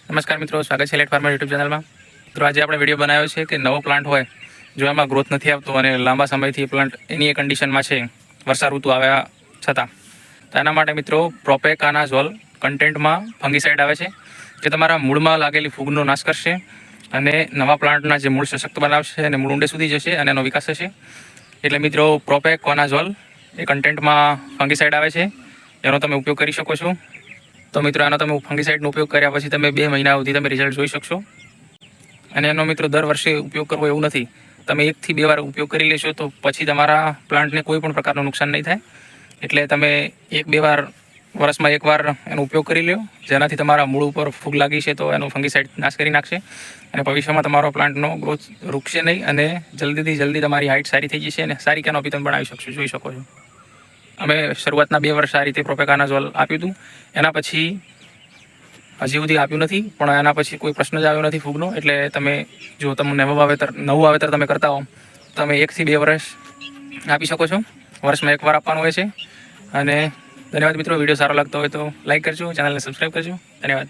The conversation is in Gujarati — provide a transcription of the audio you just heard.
નમસ્કાર મિત્રો, સ્વાગત છે લેટ ફાર્મર યુટ્યુબ ચેનલમાં। મિત્રો આજે આપણે વિડીયો બનાવ્યો છે કે નવો પ્લાન્ટ હોય, જો એમાં ગ્રોથ નથી આવતો અને લાંબા સમયથી પ્લાન્ટ એની એ કન્ડિશનમાં છે વર્ષા ઋતુ આવ્યા છતાં, તો એના માટે મિત્રો પ્રોપેકાનાઝોલ કન્ટેન્ટમાં ફંગીસાઇડ આવે છે, જે તમારા મૂળમાં લાગેલી ફૂગનો નાશ કરશે અને નવા પ્લાન્ટના જે મૂળ સશક્ત બનાવશે અને મૂળ ઊંડે સુધી જશે અને એનો વિકાસ થશે। એટલે મિત્રો પ્રોપેકાનાઝોલ એ કન્ટેન્ટમાં ફંગીસાઇડ આવે છે, એનો તમે ઉપયોગ કરી શકો છો। તો મિત્રો આનો તમે ફંગીસાઇડનો ઉપયોગ કર્યા પછી તમે 2 મહિના સુધી તમે રિઝલ્ટ જોઈ શકશો। અને એનો મિત્રો દર વર્ષે ઉપયોગ કરવો એવું નથી, તમે 1 થી 2 વાર ઉપયોગ કરી લેશો તો પછી તમારા પ્લાન્ટને કોઈ પણ પ્રકારનું નુકસાન નહીં થાય। એટલે તમે 1-2 વાર વર્ષમાં 1 વાર એનો ઉપયોગ કરી લો, જેનાથી તમારા મૂળ ઉપર ફૂગ લાગી છે તો એનો ફંગીસાઇડ નાશ કરી નાખશે અને ભવિષ્યમાં તમારો પ્લાન્ટનો ગ્રોથ રૂકશે નહીં અને જલ્દીથી જલ્દી તમારી હાઇટ સારી થઈ જશે અને સારી કેનોપી તમે બનાવી શકશો, જોઈ શકો છો। અમે શરૂઆતના 2 વર્ષ આ રીતે પ્રોપેકાનાઝોલ આપ્યું હતું, એના પછી હજી સુધી આપ્યું નથી, પણ એના પછી કોઈ પ્રશ્ન જ આવ્યો નથી ફૂગનો। એટલે તમે જો તમને નવું વાવેતર તમે કરતા હો, તમે 1 થી 2 વર્ષ આપી શકો છો, વર્ષમાં 1 વાર આપવાનું હોય છે। અને ધન્યવાદ મિત્રો, વિડીયો સારો લાગતો હોય તો લાઈક કરજો, ચેનલને સબસ્ક્રાઈબ કરજો, ધન્યવાદ।